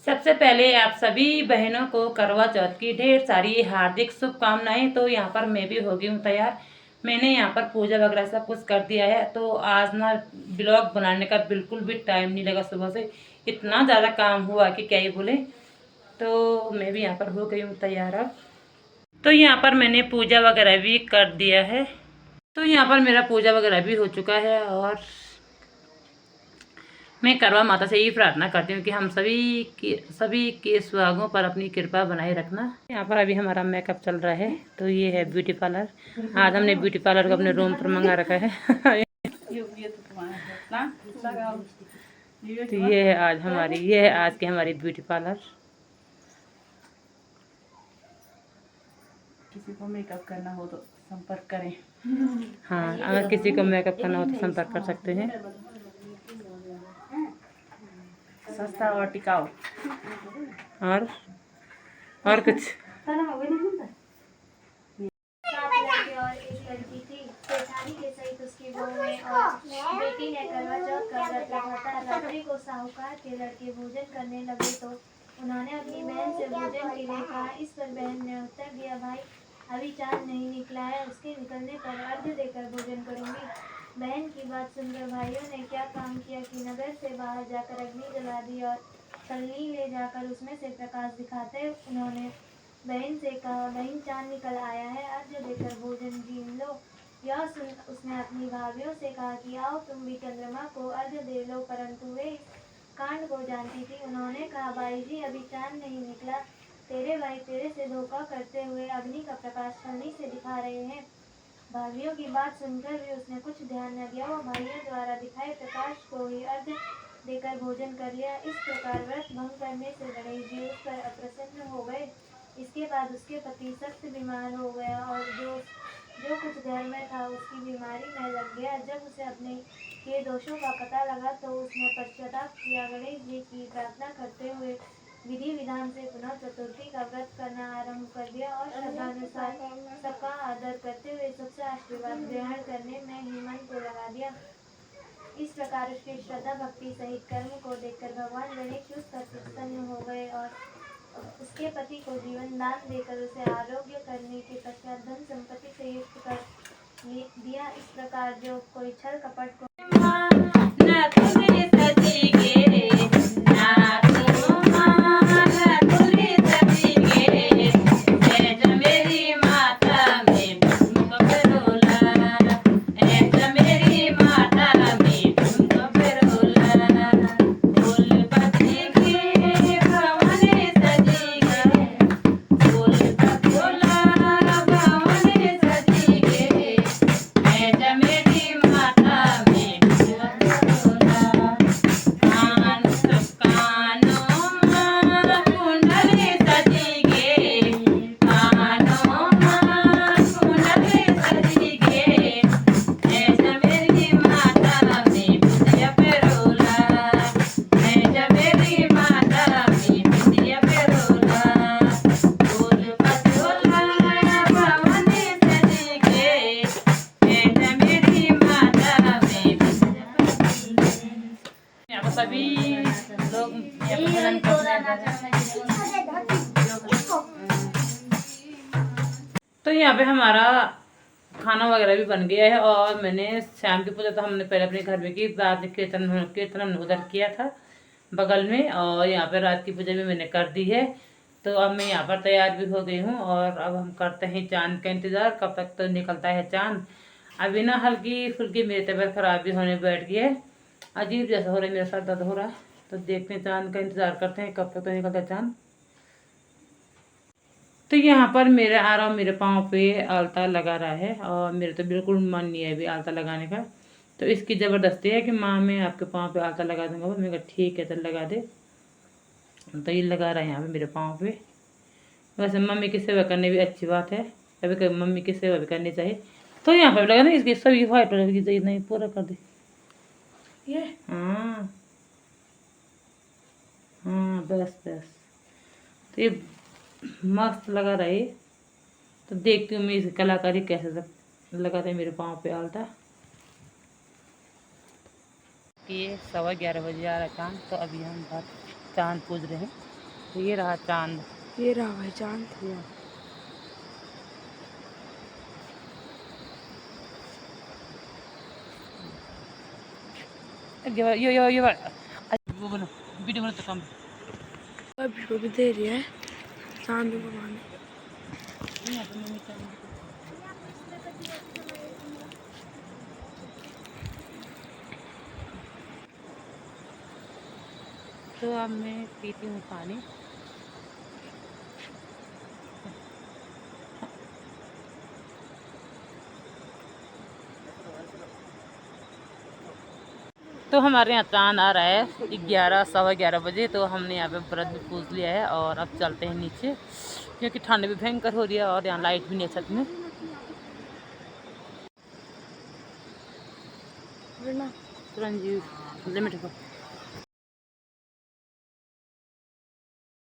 सबसे पहले आप सभी बहनों को करवा चौथ की ढेर सारी हार्दिक शुभकामनाएं। तो यहाँ पर मैं भी हो गई हूँ तैयार। मैंने यहाँ पर पूजा वगैरह सब कुछ कर दिया है। तो आज ना ब्लॉग बनाने का बिल्कुल भी टाइम नहीं लगा, सुबह से इतना ज़्यादा काम हुआ कि क्या ही बोले। तो मैं भी यहाँ पर हो गई हूँ तैयार अब। तो यहाँ पर मैंने पूजा वगैरह भी कर दिया है। तो यहाँ पर मेरा पूजा वगैरह भी हो चुका है और मैं करवा माता से यही प्रार्थना करती हूँ कि हम सभी के सुहागों पर अपनी कृपा बनाए रखना। यहाँ पर अभी हमारा मेकअप चल रहा है। तो ये है ब्यूटी पार्लर। आज हमने ब्यूटी पार्लर को अपने रूम पर मंगा रखा है। तो ये है आज की हमारी ब्यूटी पार्लर। किसी को मेकअप करना हो तो संपर्क करें। हाँ, अगर किसी को मेकअप करना हो तो संपर्क कर सकते हैं। सस्ता और टिकाऊ। और कुछ और एक लड़की थी जेठानी के सहित उसकी बहुएं और बेटी ने करवा चौथ का व्रत रखा था। रात्रि को साहूकार के लड़के भोजन करने लगे तो उन्होंने अपनी बहन से भोजन के लिए कहा। इस पर बहन ने उत्तर दिया, भाई अभी चांद नहीं निकला है, उसके निकलने पर अर्घ्य देकर भोजन करूंगी। बहन की बात सुनकर भाइयों ने क्या काम किया कि नगर से बाहर जाकर अग्नि जला दी और छलनी ले जाकर उसमें से प्रकाश दिखाते उन्होंने बहन से कहा, बहन चांद निकल आया है, अर्घ्य देकर भोजन जीन लो। यह सुन उसने अपनी भाभियों से कहा कि आओ तुम भी चंद्रमा को अर्घ्य दे लो, परंतु वे इस कांड को जानती थी। उन्होंने कहा, भाई जी अभी चांद नहीं निकला, तेरे भाई तेरे से धोखा करते हुए अग्नि का प्रकाश छलनी से दिखा रहे हैं। भाभियों की बात सुनकर भी उसने कुछ ध्यान न दिया। वो भाइयों द्वारा दिखाए प्रकाश को ही अर्घ्य देकर भोजन कर लिया। इस प्रकार व्रत भंग करने से गणेश जी उस पर अप्रसन्न हो गए। इसके बाद उसके पति सख्त बीमार हो गया और जो कुछ घर में था उसकी बीमारी में लग गया। जब उसे अपने के दोषों का पता लगा तो उसने पश्चाताप किया। गणेश जी की प्रार्थना करते हुए विधि विधान से पुनः चतुर्थी का व्रत करना आरंभ कर दिया और श्रद्धानुसार सबका आदर करते हुए सबसे आशीर्वाद ग्रहण करने में ही मन को लगा दिया। इस प्रकार उसके श्रद्धा भक्ति सहित कर्म को देखकर भगवान गणेश उस पर प्रसन्न हो गए और उसके पति को जीवन दान देकर उसे आरोग्य करने के पश्चात धन संपत्ति से युक्त कर दिया। इस प्रकार जो कोई छल कपट को सभी लोग भोजन तो यहाँ पे हमारा खाना वगैरह भी बन गया है। और मैंने शाम की पूजा तो हमने पहले अपने घर में की, रात में कीर्तन हमने उधर किया था बगल में, और यहाँ पे रात की पूजा भी मैंने कर दी है। तो अब मैं यहाँ पर तैयार भी हो गई हूँ और अब हम करते हैं चांद का इंतज़ार, कब तक तो निकलता है चांद। अभी ना हल्की फुल्की मेरी तबीयत खराब भी होने बैठ गई है, अजीब जैसा हो रहा है, मेरा सर दर्द हो रहा है। तो देखते हैं, चांद का इंतज़ार करते हैं कब तक तो निकलता है चांद। तो यहाँ पर मेरे आ रहा मेरे पाँव पे आलता लगा रहा है और मेरे तो बिल्कुल मन नहीं है अभी आलता लगाने का। तो इसकी ज़बरदस्ती है कि माँ मैं आपके पाँव पे आलता लगा दूँगा। मैं कहा ठीक है, तो लगा दे। तो ये लगा रहा है यहाँ पे मेरे पाँव पे। वैसे मम्मी की सेवा करनी भी अच्छी बात है, कभी कभी मम्मी की सेवा भी करनी चाहिए। तो यहाँ पर लगा ना, इसकी सभी वाइट की नहीं पूरा कर दे ये। हाँ हाँ, बस बस। तो ये मस्त लगा रहा है। तो देखती हूँ मैं इस कलाकारी कैसे लगाते हैं मेरे पाँव पे आलता। ये 11:15 बजे आ रहा है चाँद। तो अभी हम बात चाँद पूज रहे हैं। ये रहा चांद। ये रहा भाई चांद। ये वो बनो, वीडियो बनो तो कम। अभी को भी दे रही है चांद को पानी। तो अब मैं पीती हूँ पानी। तो हमारे यहाँ चांद आ रहा है 11 सवा 11 बजे। तो हमने यहाँ पे व्रत भी पूछ लिया है और अब चलते हैं नीचे, क्योंकि ठंड भी भयंकर हो रही है और यहाँ लाइट भी नहीं है छत में। वरना तुरंत जी लिमिट को